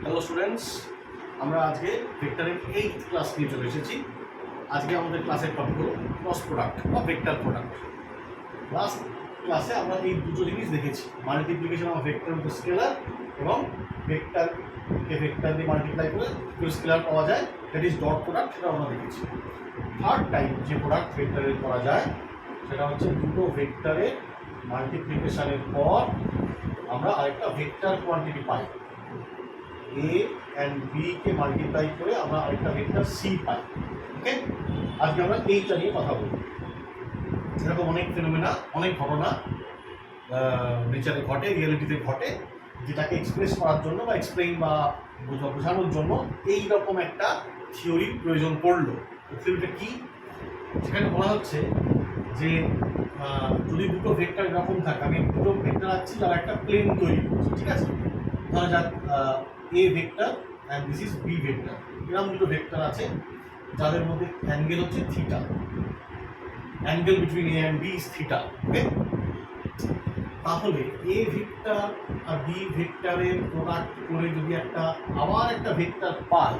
Hello students, আমরা আজকে ভেক্টরের 8th ক্লাস নিয়ে চলে এসেছি। আজকে আমাদের ক্লাসের টপিক হলো ক্রস প্রোডাক্ট বা ভেক্টর প্রোডাক্ট। লাস্ট ক্লাসে আমরা এই দুটো জিনিস দেখেছি, multiplication of vector with scalar এবং ভেক্টরকে ভেক্টর দিয়ে মাল্টিপ্লাই করে স্কেলার পাওয়া যায়, দ্যাট ইজ ডট প্রোডাক্ট, সেটা আমরা দেখেছি। থার্ড টাইপ যে প্রোডাক্ট ভেক্টরের করা যায় সেটা হচ্ছে দুটো ভেক্টরের মাল্টিপ্লিকেশনের পর আমরা আরেকটা vector quantity pi. A and B K multiply করে আমরা আরেকটা ভেক্টর C পাই। ওকে, আজকে আমরা এইটা নিয়ে কথা বলবো। এরকম অনেক ফেনোমেনা, অনেক ঘটনা নেচারে ঘটে, রিয়েলিটিতে ঘটে, যেটাকে এক্সপ্রেস করার জন্য বা এক্সপ্লেইন বা বোঝানোর জন্য এইরকম একটা থিওরির প্রয়োজন পড়লো। থিওরিটা কি? সেখানে বলা হচ্ছে যে যদি দুটো ভেক্টর এরকম থাকে, আমি দুটো ভেক্টর আছি যারা একটা প্লেন তৈরি করছে, ঠিক আছে? ধরা যাক A vector and this is B vector. এরকম দুটো ভেক্টর আছে যাদের মধ্যে অ্যাঙ্গেল হচ্ছে theta. Angle between A and B is theta. Okay, তাহলে A ভেক্টর আর B ভেক্টরের প্রোডাক্ট করে যদি আবার একটা ভেক্টর পাই,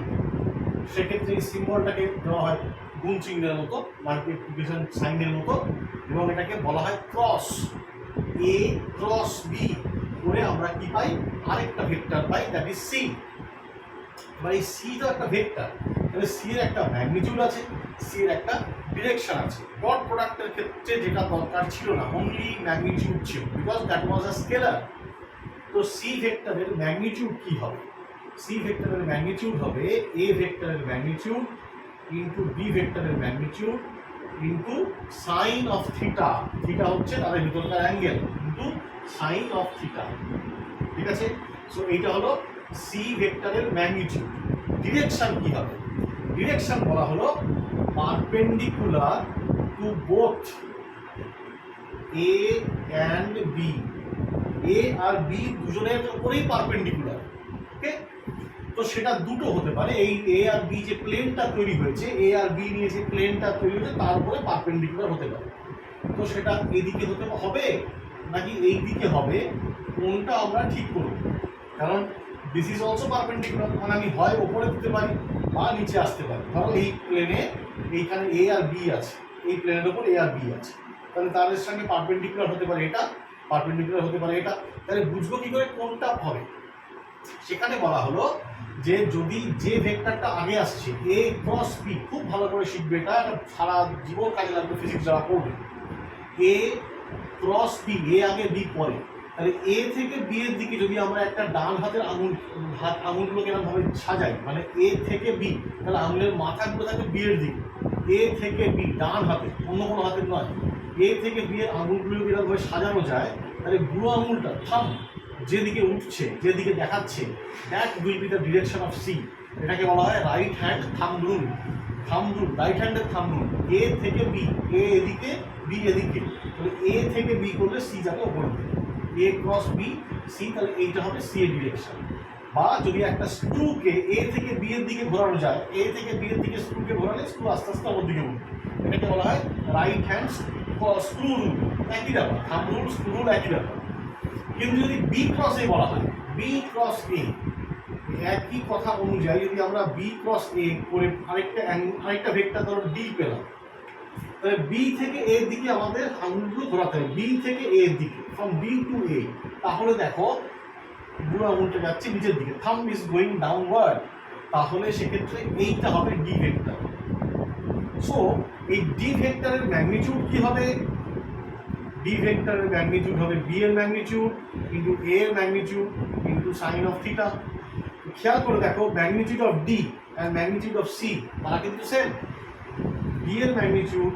সেক্ষেত্রে এই সিম্বলটাকে দেওয়া হয় গুণ চিহ্নের মতো, মাল্টিপ্লিকেশন সাইনের মতো, এবং এটাকে বলা হয় ক্রস। A ক্রস B করে আমরা কি পাই? আরেকটা ভেক্টর পাই, দ্যাট ইজ সি। এবার এই সি তো একটা ভেক্টর, তাহলে সি এর একটা ম্যাগনিটিউড আছে, সি এর একটা ডিরেকশন আছে। ডট প্রোডাক্টের ক্ষেত্রে যেটা দরকার ছিল না, অনলি ম্যাগনিটিউড ছিল, because that was a scalar. তো সি ভেক্টরের ম্যাগনিটিউড কি হবে? সি ভেক্টরের ম্যাগনিটিউড হবে এ ভেক্টরের ম্যাগনিটিউড ইন্টু বি ভেক্টরের magnitude into sine of theta. Theta হচ্ছে তাদের ভিতরকার angle, into sine of theta. ঠিক আছে? সো এইটা হলো সি ভেক্টরের ম্যাগনিটিউড। ডিরেকশন কি হবে? ডিরেকশন বলা হলো perpendicular to both a and b. A আর বি দুজনের উপরেই পারপেন্ডিকুলার। ওকে, তো সেটা দুটো হতে পারে। এই এ আর বি যে প্লেনটা তৈরি হয়েছে, এ আর বি নিয়ে যে প্লেনটা তৈরি হয়েছে তার উপরে পারপেন্ডিকুলার হতে পারে। তো সেটা এদিকে হতে হবে নাকি এই দিকে হবে, কোনটা আমরা ঠিক করব। কারণ দিস ইজ অলসো পারপেন্ডিকুলার, মানে আমি হয় ওপরে দিতে পারি বা নিচে আসতে পারি। ধরো এই প্লেনে এইখানে এ আর বি আছে, এই প্লেনের ওপর এ আর বি আছে, তাহলে তাদের সঙ্গে পারপেন্ডিকুলার হতে পারে এটা, পারপেন্ডিকুলার হতে পারে এটা। তাহলে বুঝবো কি করে কোনটা হবে? সেখানে বলা হলো যে যদি যে ভেক্টরটা আগে আসছে এ ক্রস বি, খুব ভালো করে শিখবে, এটা সারা জীবন কাজে লাগবে ফিজিক্স যারা পড়বে। এ ক্রস বি, এ আগে বি পরে, তাহলে এ থেকে বি এর দিকে যদি আমরা একটা ডান হাতের আঙুলগুলোকে এরকমভাবে সাজাই, মানে এ থেকে বি, তাহলে আঙুলের মাথাগুলো থাকবে বি এর দিকে। এ থেকে বি ডান হাতে, অন্য কোনো হাতের নয়। এ থেকে বি এর আঙুলগুলোকে এরকমভাবে সাজানো যায়, তাহলে বুড়ো আঙুলটা থাম যেদিকে উঠছে, যেদিকে দেখাচ্ছে, that will be the direction of C. এটাকে বলা হয় right hand thumb rule. Thumb rule, right হ্যান্ডের থাম্ব রুল। এ থেকে বি, এ এদিকে বি এদিকে, তাহলে এ থেকে বি করলে সি যাবে ওপর দিকে। এ ক্রস বি সি, তাহলে এইটা হবে সি এর ডিরেকশন। বা যদি একটা স্ক্রুকে এ থেকে বি এর দিকে ঘোরানো যায়, এ থেকে বি এর দিকে স্ক্রুকে ঘোরালে স্ক্রু আস্তে আস্তে ওপর দিকে উঠবে, এটাকে বলা হয় রাইট হ্যান্ড স্ক্রু রুল। একই ব্যাপার, থাম্ব রুল স্ক্রু রুল একই ব্যাপার। কিন্তু যদি বি ক্রস এ বলা হয়, বি ক্রস এ, একই কথা অনুযায়ী যদি আমরা বি ক্রস এ করে আরেকটা ভেক্টর ধরো ডি পেলাম, তাহলে বি থেকে এ এর দিকে আমাদের আঙুলগুলো ঘোরাতে হবে, বি থেকে এ এর দিকে, ফ্রম বি টু এ। তাহলে দেখো বুড়ো আঙুলটা যাচ্ছে নিচের দিকে, থাম্ব ইজ গোয়িং ডাউনওয়ার্ড, তাহলে সেক্ষেত্রে এইটা হবে ডি ভেক্টর। সো এই ডি ভেক্টরের ম্যাগনিটিউড কি হবে? ডি ভেক্টরের ম্যাগনিটিউড হবে বি এর ম্যাগনিটিউড ইন্টু এ এর magnitude into sine of theta. খেয়াল করে দেখো, magnitude of d and magnitude of c তারা কিন্তু সেম। বি এর ম্যাগনিটিউড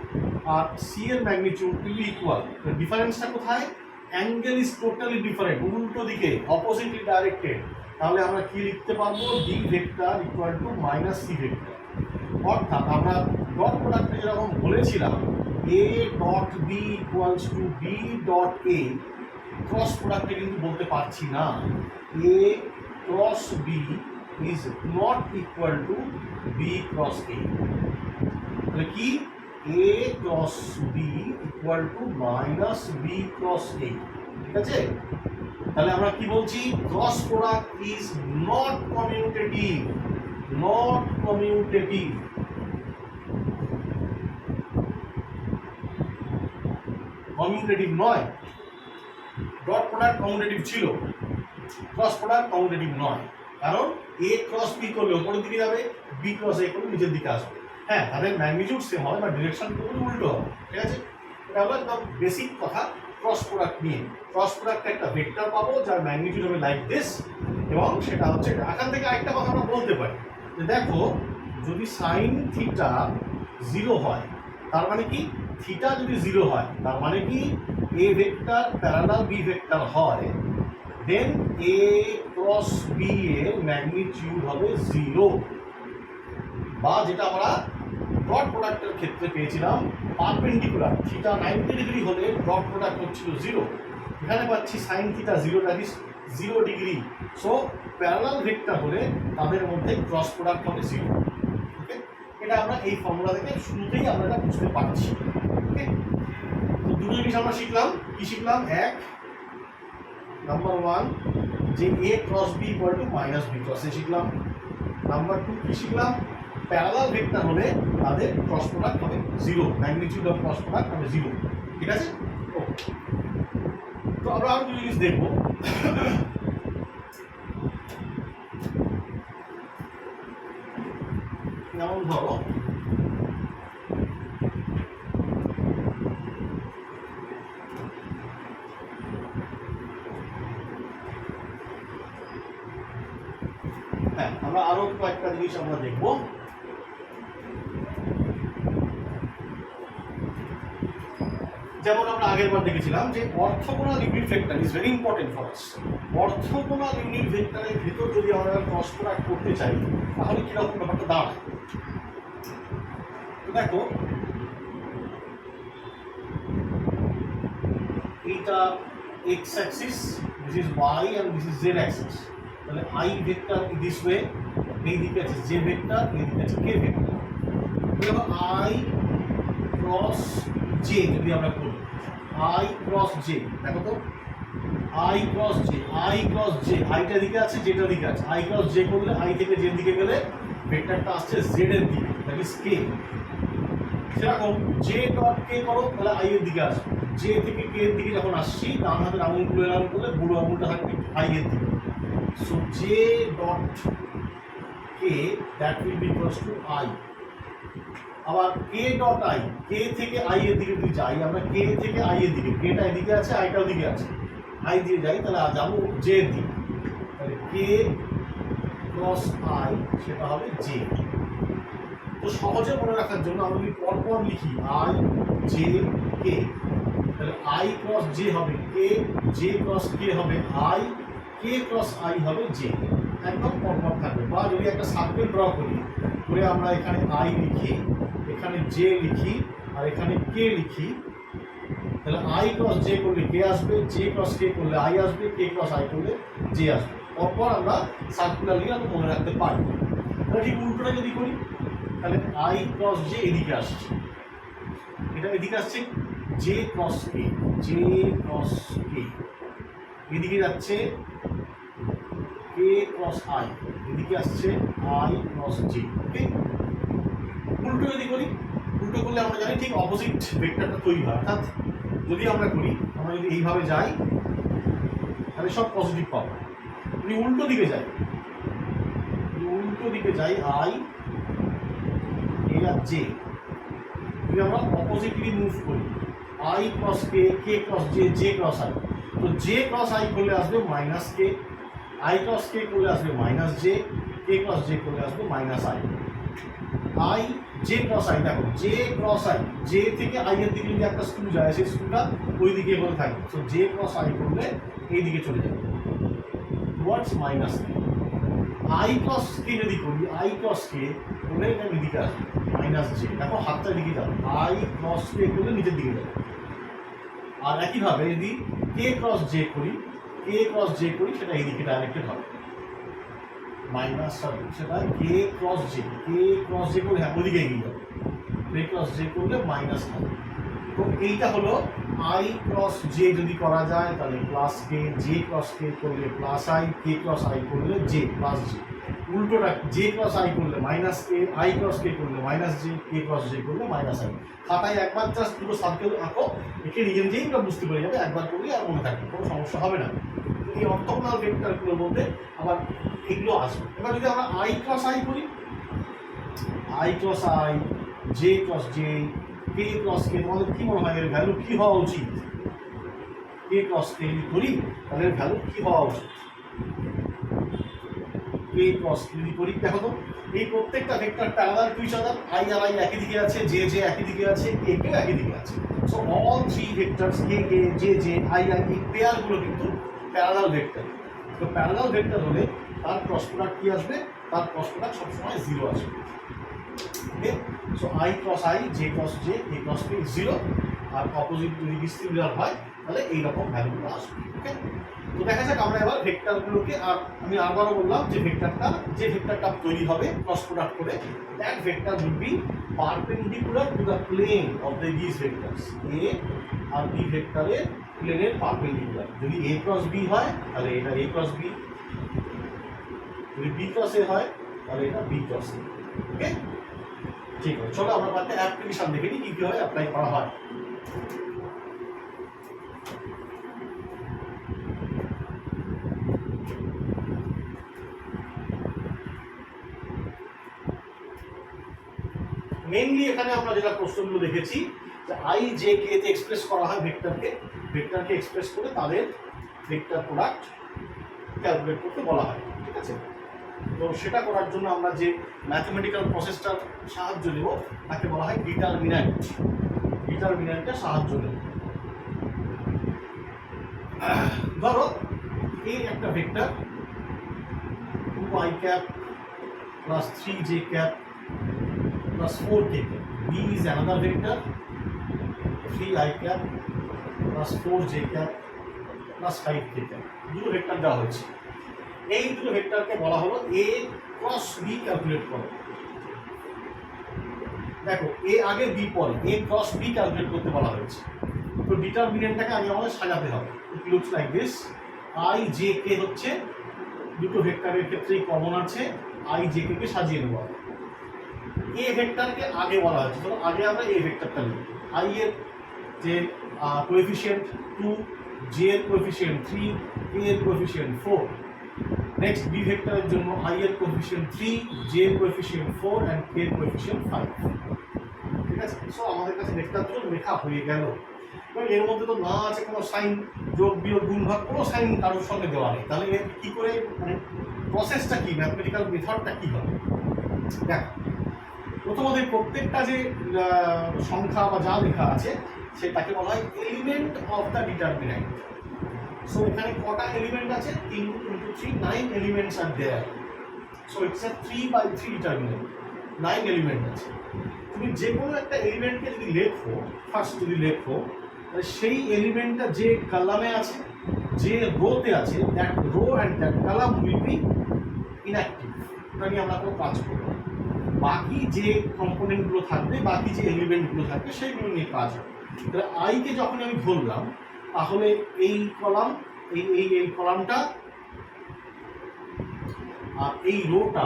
আর সি এর ম্যাগনিটিউড উইল বি ইকুয়াল। ডিফারেন্সটা কোথায়? অ্যাঙ্গেল ইজ টোটালি ডিফারেন্ট, উল্টো দিকে, অপোজিটলি ডাইরেক্টেড। তাহলে আমরা কি লিখতে পারবো? D vector equal to minus C vector. অর্থাৎ আমরা ডট প্রোডাক্টে যেরকম বলেছিলাম A dot B equals to B dot A, cross প্রোডাক্টে কিন্তু বলতে পারছি না A cross B is not equal to B cross A. তাহলে কি? A cross B equal to minus B cross A. ঠিক আছে? তাহলে আমরা কি বলছি, cross product is not commutative, not commutative. Commutative নয়। ডট প্রোডাক্ট কমিউটেটিভ ছিল, ক্রস প্রোডাক্ট কমিউটেটিভ নয়, কারণ এ ক্রস বি করলে উপরের দিকে যাবে, বি ক্রস এ করলে নিচের দিকে আসবে। হ্যাঁ, তাদের ম্যাগনিটিউড সেম হবে বা ডিরেকশন পুরো উল্টো হবে, ঠিক আছে? এটা হলো একদম বেসিক কথা ক্রস প্রোডাক্ট নিয়ে। ক্রস প্রোডাক্টে একটা ভেক্টর পাবো যার ম্যাগনিটিউড হবে লাইক দিস, এবং সেটা হচ্ছে এখান থেকে আরেকটা কথা আমরা বলতে পারি যে দেখো, যদি সাইন থিটা 0 হয় তার মানে কি, থিটা যদি 0 হয় তার মানে কি a vector parallel b vector হয়, দেন এ ক্রস বি এর ম্যাগনিটিউড হবে 0। বা যেটা আমরা ডট প্রোডাক্টের ক্ষেত্রে পেয়েছিলাম, পারপেন্ডিকুলার থিটা 90 ডিগ্রি হলে ডট প্রোডাক্ট হচ্ছিল 0, এখানে পাচ্ছি sine theta 0 that is 0 degree. So parallel vector হলে তাদের মধ্যে ক্রস প্রোডাক্ট হবে 0। ওকে, এটা আমরা এই ফর্মুলা থেকে শুরুতেই আমরা এটা বুঝতে পারছি। ওকে, তো দুটো জিনিস আমরা শিখলাম। কি শিখলাম? এক, নাম্বার 1 যে A cross B equal to minus B cross A শিখলাম। নাম্বার 2 কি শিখলাম? প্যারালাল ভেক্টর হলে তাদের ক্রস প্রোডাক্ট হবে 0, ম্যাগনিটিউড অফ ক্রস প্রোডাক্ট হবে 0। ঠিক আছে? তো আমরা আরো দুটো জিনিস দেখবো। যেমন ধরো হ্যাঁ, আমরা আরো কয়েকটা জিনিস আমরা দেখবো। যেমন আমরা আগের বার দেখেছিলাম যে orthogonal unit vector is very important for us. Orthogonal unit ভেক্টরের ভিতর যদি আমরা ক্রস প্রোডাক্ট করতে চাই তাহলে কিরকম ব্যাপারটা দাঁড়ায়। তো দেখো, এইটা x Axis, this is Y and this is Z Axis. তাহলে আই ভেক্টর দিস ওয়ে, এই দিকে আছে জে ভেক্টর, এই দিকে আছে কে ভেক্টর। আই ক্রস জে যদি আমরা করি, আই ক্রস জে, দেখো তো I cross J, I cross J, আইটা দিকে আছে জেটা দিকে আছে, আই ক্রস জে করলে আই থেকে জের দিকে গেলে ভেক্টরটা আসছে জেড এর দিকে, দ্যাট ইজ কে। সেরকম জে ডট কে করো তাহলে আই এর দিকে আসবে, জে থেকে কে এর দিকে যখন আসছি ডান হাতের আঙুলগুলো এরকম করলে বুড়ো আঙুলটা থাকবে আই এর দিকে। So J dot K that will B equals two I. আবার কে ডট আই, কে থেকে আই এর দিকে যদি যাই, আমরা কে থেকে আই এর দিকে, কেটা এদিকে আছে আইটাও দিকে আছে, আই দিয়ে যাই তাহলে যাবো জে এর দিকে, তাহলে কে ক্রস আই সেটা হবে জে। তো সহজে মনে রাখার জন্য আমরা যদি পরপর লিখি আই জে কে, তাহলে আই ক্রস জে হবে কে, জে ক্রস কে হবে আই, কে ক্রস আই হবে জে, একদম পরপর থাকবে। বা যদি একটা সার্কেল ড্র করি, করে আমরা এখানে আই লিখি, এখানে জে লিখি, আর এখানে কে লিখি, তাহলে আই ক্রস জে করলে কে আসবে, জে ক্রস কে করলে আই আসবে, কে ক্রস আই করলে জে আসবে। পরপর আমরা সার্কুলারলি আমরা মনে রাখতে পারি। তাহলে ঠিক উল্টোটা যদি করি, তাহলে আই ক্রস জে এদিকে আসছে, এটা এদিকে আসছে জে ক্রস কে, জে ক্রস কে, এদিকে যাচ্ছে কে ক্রস আই, এদিকে আসছে আই ক্রস জে। ওকে, উল্টো যদি করি, উল্টো করলে আমরা জানি ঠিক অপোজিট ভেক্টরটা তৈরি হয়। অর্থাৎ যদি আমরা করি, আমরা যদি এইভাবে যাই তাহলে সব পজিটিভ পাবো। যদি উল্টো দিকে যাই, উল্টো দিকে যাই আই এ আর জে, যদি আমরা অপোজিটলি মুভ করি I cross K, K cross J, J cross I, তো জে ক্রস আই করলে আসবে মাইনাস কে, আই ক্রস কে করলে আসবে minus J, K cross J করলে আসবে minus I. I J cross I, দেখো জে ক্রস আই, জে থেকে I এর দিকে যদি একটা স্ক্রু যায় সেই স্ক্রুটা ওই দিকে বলে থাকবে। সো জে ক্রস আই করলে এই দিকে চলে যাবে towards minus K. I cross কে যদি করি, আই ক্রস কে করলে এটা এদিকে আসবে মাইনাস জে, দেখো হাতটা দিকে যাবে, আই ক্রস কে করলে নিচের দিকে যাবে। আর একইভাবে যদি কে ক্রস জে করি, কে ক্রস জে করি সেটা এইদিকে ডাইরেক্টেড হবে মাইনাস, সেটা কে cross J, K cross J করলে হ্যাঁ ওদিকে এগিয়ে যাবে, কে ক্রস জে করলে মাইনাস হবে। তো এইটা হলো আই ক্রস জে যদি করা যায় তাহলে প্লাস কে, জে ক্রস কে করলে plus I, K cross I করলে জে প্লাস জে, উল্টোটা জে ক্রস আই করলে মাইনাস কে, আই ক্রস কে করলে minus J, K cross J করলে মাইনাস আই। খাতায় একবার জাস্ট দুটো সার্কেল আঁকো, একে নিজে নিজেই আমরা বুঝতে পেরে যাবে, একবার করলেই আর মনে থাকবে, কোনো সমস্যা হবে না। এই অর্থোগোনাল ভেক্টরগুলোর মধ্যে আবার এগুলো আসবে। এবার যদি আমরা আই ক্রস আই করি, I cross I, J cross J, K cross কে, তোমাদের কি মনে হয় এর ভ্যালু কি হওয়া উচিত? কে ক্রস কে যদি করি তাহলে এর ভ্যালু কি হওয়া উচিত? কে ক্রস কে যদি করি, দেখো তো এই প্রত্যেকটা vector parallel to each other, i আর আই একই দিকে আছে, জে জে একই দিকে আছে, কে কে একই দিকে আছে। So all three vectors K K, J J, I I, এই পেয়ারগুলো কিন্তু প্যারালাল ভেক্টর। তো প্যারালাল ভেক্টর হলে তার ক্রস প্রোডাক্ট কি আসবে? তার ক্রস প্রোডাক্ট সবসময় জিরো আসবে। Okay, so I cross I, J cross J, K cross K zero, আর অপোজিট যদি ডিসিমিলার হয় তাহলে এইরকম ভ্যালুগুলো আসবে। ওকে, তো দেখা যাক আমরা এবার ভেক্টরগুলোকে, আর আমি আবারও বললাম যে ভেক্টরটা তৈরি হবে ক্রস প্রোডাক্ট করে, that vector will be perpendicular to the plane of this vectors. A আর বি ভেক্টরের প্লেনের পারপেন্ডিকুলার। যদি এ ক্রস বি হয় তাহলে এটা এ ক্রস বি, যদি বি ক্রস এ হয় তাহলে এটা বি ক্রস এ। ওকে, ঠিক আছে, চলো আমরা একটা অ্যাপ্লিকেশন দেখে নিই কিভাবে অ্যাপ্লাই করা হয়। মেইনলি এখানে আমরা যেটা প্রশ্নগুলো দেখেছি যে আই জে কে তে এক্সপ্রেস করা হয় ভেক্টরকে এক্সপ্রেস করে তাদের ভেক্টর প্রোডাক্ট ক্যালকুলেট করতে বলা হয়। ঠিক আছে, তো সেটা করার জন্য আমরা যে ম্যাথমেটিক্যাল প্রসেসটার সাহায্য নেব তাকে বলা হয় ডিটারমিন্যান্টের সাহায্য নেব। ধরো এই একটা vector 2i cap plus 3j cap plus 4k cap. B is another vector 3i cap plus 4j cap plus 5k cap. দুটো ভেক্টর দেওয়া হয়েছে। এই দুটো ভেক্টরকে বলা হলো a ক্রস b ক্যালকুলেট করো। দেখো a আগে b পরে, a ক্রস b ক্যালকুলেট করতে বলা হয়েছে। তো ডিটারমিনেন্টটাকে আগে আমাদের সাজাতে হবে। It looks like this. i j k হচ্ছে দুটো ভেক্টরের ক্ষেত্রেই কমন আছে, i j k কে সাজিয়ে নেব। এ ভেক্টরকে আগে বলা হচ্ছে, ধরো আগে আমরা এ ভেক্টরটা নিই, i এর যে কোএফিসিয়েন্ট 2, j এর কোএফিসিয়েন্ট 3, k এর কোএফিসিয়েন্ট 4। নেক্সট বি ভেক্টরের জন্য i এর কোএফিসিয়েন্ট 3, j এর কোএফিসিয়েন্ট 4 এন্ড k এর কোএফিসিয়েন্ট 5। ঠিক আছে, সো আমাদের কাছে ভেক্টরগুলো লেখা হয়ে গেল। এবং এর মধ্যে তো না আছে কোনো সাইন, যোগ বিয়োগ গুণ ভাগ, কোনো সাইন কারোর সঙ্গে দেওয়া নেই। তাহলে এর কি করে, মানে প্রসেসটা কি, ম্যাথমেটিক্যাল মেথডটা কি হবে? দেখ, প্রথমত প্রত্যেকটা যে সংখ্যা বা যা লেখা আছে সেটাকে বলা হয় element of the determinant. So এখানে কটা এলিমেন্ট আছে? 3 × 3, 9 elements are there. So it's a 3/3 determinant, 9 element আছে। তুমি যে কোনো একটা এলিমেন্টকে যদি লেখো, ফার্স্ট যদি লেখো, তাহলে সেই এলিমেন্টটা যে কলামে আছে, যে রোতে আছে, that rho and that column will be inactive. ওটা নিয়ে আমরা কোনো কাজ করব না। বাকি যে কম্পোনেন্টগুলো থাকবে, বাকি যে এলিমেন্টগুলো থাকবে সেইগুলো নিয়ে কাজ হবে। তাহলে আইকে যখন আমি ধরলাম তাহলে এই কলাম, এই কলামটা আর এই রোটা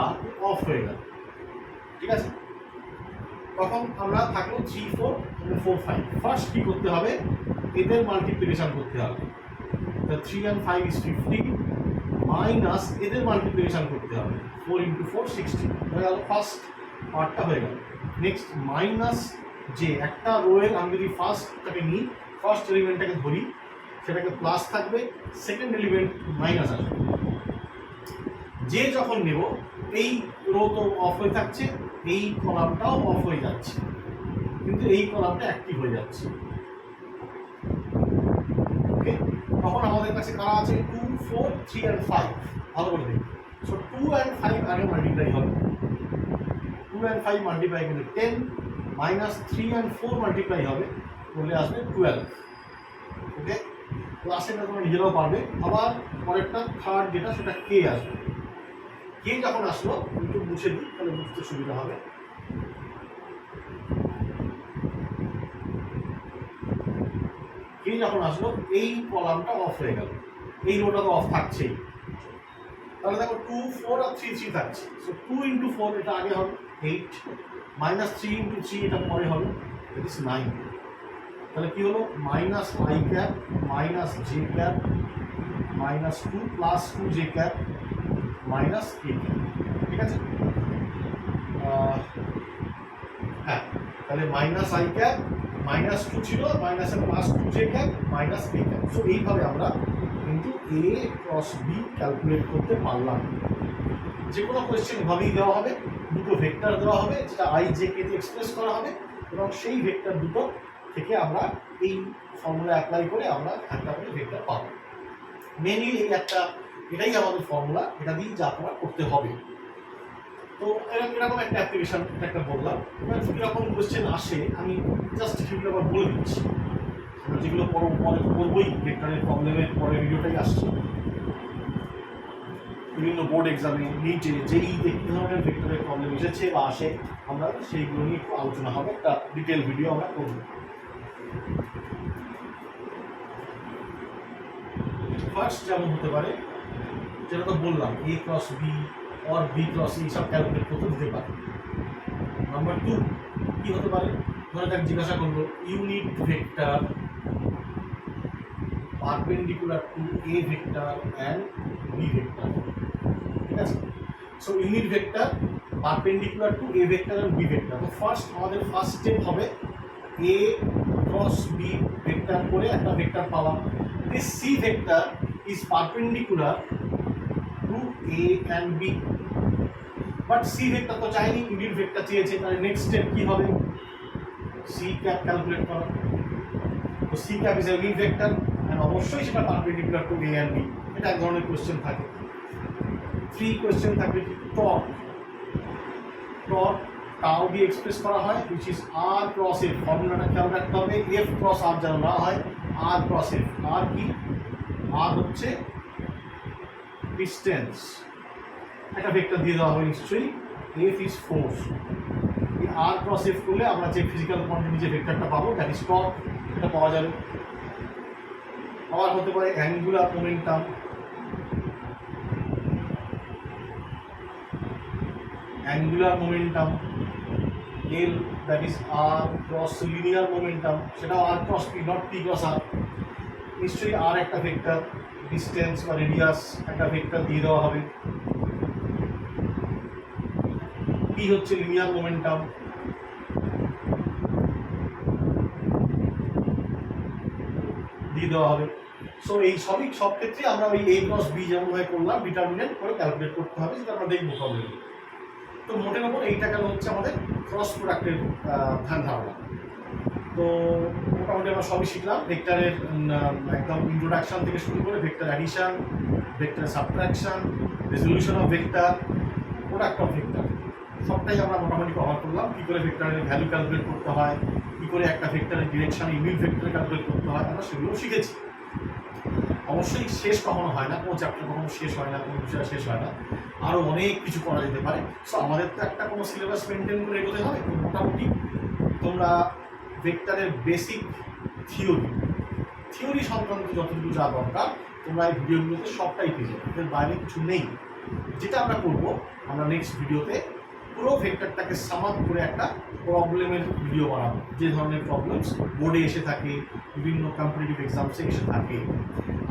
অফ হয়ে গেল। ঠিক আছে, তখন আমরা থাকলো 3, 4, 4, 5। ফার্স্ট কি করতে হবে? এদের মাল্টিপ্লিকেশন করতে হবে। 3 and 5 is 15 মাইনাস এদের মাল্টিপ্লিকেশন করতে হবে। 4 × 4 16 হয়ে গেল, ফার্স্ট পার্টটা হয়ে গেল। নেক্সট মাইনাস যে একটা রোয়ের আমি যদি ফার্স্টটাকে নিই, ফার্স্ট এলিমেন্টটাকে ধরি, সেটাকে প্লাস থাকবে, সেকেন্ড এলিমেন্ট মাইনাস আসবে। যে যখন নেব, এই রো তো অফ হয়ে থাকছে, এই কলামটাও অফ হয়ে যাচ্ছে, কিন্তু এই কলামটা অ্যাক্টিভ হয়ে যাচ্ছে। ওকে, তখন আমাদের কাছে কারা আছে? 2, 4, 3 and 5। ভালো করে দেখি। সো 2 and 5 আগে মাল্টিপ্লাই হবে। 2 and 5 মাল্টিপ্লাই করলে 10, মাইনাস 3 and 4 মাল্টিপ্লাই হবে, করলে আসবে 12। ওকে, তো আসলে তোমরা নিজেরাও পারবে। আবার পরেরটা থার্ড যেটা, সেটা কে আসবে। কে যখন আসলো, একটু মুছে দিই তাহলে বুঝতে সুবিধা হবে। এই যখন আসলো এই কলামটা অফ হয়ে গেল, এই রোটা তো অফ থাকছেই। তাহলে দেখো 2 4 আর 3 3 থাকছে। সো 2 ইন্টু 4 এটা আগে হবে 8, মাইনাস 3 ইন্টু 3 এটা পরে হবে, দ্যাট ইজ 9। তাহলে কি হলো minus I cap minus J cap minus 2 plus 2 J cap minus A cap. ঠিক আছে, হ্যাঁ, তাহলে মাইনাস আই ক্যাপ মাইনাস 2 ছিল, minus plus 2 J cap minus A cap. So এইভাবে আমরা কিন্তু এ ক্রস বি ক্যালকুলেট করতে পারলাম। যে কোনো কোয়েশ্চেন এভাবেই দেওয়া হবে, দুটো ভেক্টর দেওয়া হবে যেটা আই জে কে দিয়ে এক্সপ্রেস করা হবে, এবং সেই ভেক্টর দুটো থেকে আমরা এই ফর্মুলা অ্যাপ্লাই করে আমরা একটা করে ভেক্টর পাবো। মেনলি এই এটাই আমাদের ফর্মুলা, এটা দিয়েই যা আপনারা করতে হবে। তো এরকম একটা অ্যাপ্লিকেশন একটা বললাম। এবার এরকম কোয়েশ্চেন আসে আমি জাস্ট সেগুলো আবার বলে দিচ্ছি, আমরা যেগুলো পরে করবোই ভেক্টরের প্রবলেমের পরে ভিডিওটাই আসছে। বিভিন্ন বোর্ড এক্সামে নিটে যেইতে কী ধরনের ভেক্টরের প্রবলেম এসেছে বা আসে আমরা সেইগুলো নিয়ে একটু আলোচনা হবে, একটা ডিটেল ভিডিও আমরা করব। ফার্স্ট যেমন হতে পারে, যেটা তো বললাম এ ক্রস বি और বি ক্রস এই সব ক্যালকুলেট করতে দিতে পারে। নাম্বার 2 কি হতে পারে, ধরে যাক জিজ্ঞাসা করলো unit vector perpendicular to a vector and b vector. ঠিক আছে, so unit vector perpendicular to a vector and b vector. তো আমাদের ফার্স্ট স্টেপ হবে এ ক্রস বি ভেক্টর করে একটা ভেক্টর পাওয়া। This c vector is perpendicular to a and b, but c vector তো চাইনি, ইউনিট ভেক্টর চেয়েছে। তাহলে নেক্সট স্টেপ কি হবে, সি ক্যাপ ক্যালকুলেট করা। তো c cap is a unit vector and অবশ্যই সেটা perpendicular to a and b. এটা এক ধরনের কোশ্চেন থাকে। 3 কোশ্চেন থাকবে কি, টর্ক টাও দিয়ে এক্সপ্রেস করা হয়, which is R cross f. ফর্মুলাটা খেয়াল রাখতে হবে, এফ ক্রস আর যেন না হয়, আর ক্রস এফ। আর কি, আর হচ্ছে ডিস্টেন্স। একটা ভেক্টর দিয়ে দেওয়া হবে নিশ্চয়ই, এফ ইজ ফোর্স। এই আর ক্রস এফ করলে আমরা যে ফিজিক্যাল কোয়ান্টিটি যে ভেক্টরটা পাবো দ্যাট ইজ টর্ক, এটা পাওয়া যাবে। আবার হতে পারে angular momentum, L that is R cross linear momentum, সেটাও R cross P, not P cross R. নিশ্চয়ই আর একটা ভেক্টর, ডিস্টেন্স বা রেডিয়াস একটা ভেক্টর দিয়ে দেওয়া হবে। পি হচ্ছে লিনিয়ার মোমেন্টাম, দিয়ে দেওয়া হবে। সো এই সব ক্ষেত্রে আমরা ওই এ ক্রস বি যেমনভাবে করলাম ডিটারমিনেন্ট করে ক্যালকুলেট করতে হবে, যেটা আমরা দেখবো প্রবলেম। তো মোটের ওপর এইটা গেল হচ্ছে আমাদের ক্রস প্রোডাক্টের ধ্যান ধারণা। তো মোটামুটি আমরা সবই শিখলাম, ভেক্টরের একদম ইন্ট্রোডাকশন থেকে শুরু করে vector addition, vector subtraction, resolution of vector, product of vector, সবটাই আমরা মোটামুটি কভার করলাম। কী করে ভেক্টরের ভ্যালু ক্যালকুলেট করতে হয়, কী করে একটা ভেক্টরের ডিরেকশন ইউনিট ভেক্টরে ক্যালকুলেট করতে হয়, আমরা সেগুলোও শিখেছি। অবশ্যই শেষ কখনো হয় না, কোনো চ্যাপ্টার কখনো শেষ হয় না, কোনো বিষয় শেষ হয় না, আরও অনেক কিছু করা যেতে পারে। সো আমাদের তো একটা কোনো সিলেবাস মেনটেন করে এগোতে হবে। তো মোটামুটি তোমরা ভেক্টরের বেসিক থিওরি সংক্রান্ত যতটুকু যা দরকার তোমরা এই ভিডিওগুলোতে সবটাই পেয়ে যাবে, এর বাইরে কিছু নেই। যেটা আমরা করব, আমরা নেক্সট ভিডিওতে পুরো ভেক্টরটাকে সাম আপ করে একটা প্রবলেমের ভিডিও বানাবো, যে ধরনের প্রবলেমস বোর্ডে এসে থাকে, বিভিন্ন কম্পিটিটিভ এক্সামসে এসে থাকে।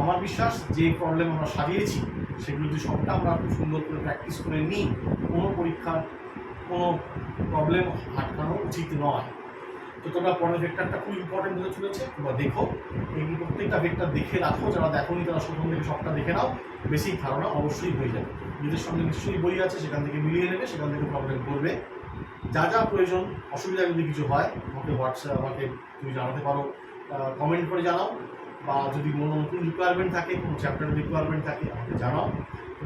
আমার বিশ্বাস যে প্রবলেম আমরা সাজিয়েছি সেগুলো যদি সবটা আমরা খুব সুন্দর করে প্র্যাকটিস করে নিই, কোনো পরীক্ষার কোনো প্রবলেম আটকানো উচিত নয়। তো তোমরা পরের ভেক্টরটা খুব ইম্পর্টেন্ট হতে চলেছে, তোমরা দেখো, এই প্রত্যেকটা ভেক্টর দেখে রাখো, যারা দেখোনি তারা প্রথম থেকে সবটা দেখে নাও, বেসিক ধারণা অবশ্যই হয়ে যাবে। নিজের সঙ্গে নিশ্চয়ই বই আছে, সেখান থেকে মিলিয়ে নেবে, সেখান থেকে প্রবলেম করবে। যা যা প্রয়োজন, অসুবিধা যদি কিছু হয় আমাকে তুমি জানাতে পারো, কমেন্ট করে জানাও, বা যদি কোনো নতুন রিকোয়ারমেন্ট থাকে, কোনো চ্যাপ্টারের রিকোয়ারমেন্ট থাকে আমাকে জানাও।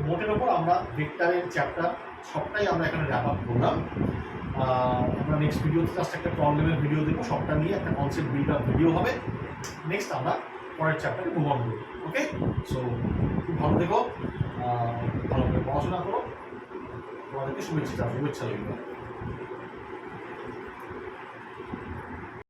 মোটের ওপর আমরা ভেক্টরের চ্যাপ্টার সবটাই আমরা এখানে র্যাপ আপ করলাম। আমরা নেক্সট ভিডিওতে জাস্ট একটা প্রবলেমের ভিডিও দেবো, সবটা নিয়ে একটা কনসেপ্ট বিল্ড আপ ভিডিও হবে। নেক্সট আমরা পরের চ্যাপ্টারে মুভ অন করবো। ওকে, সো খুব ভালো থেকো, ভালো করে পড়াশোনা করো, তোমাদেরকে শুভেচ্ছা রইল।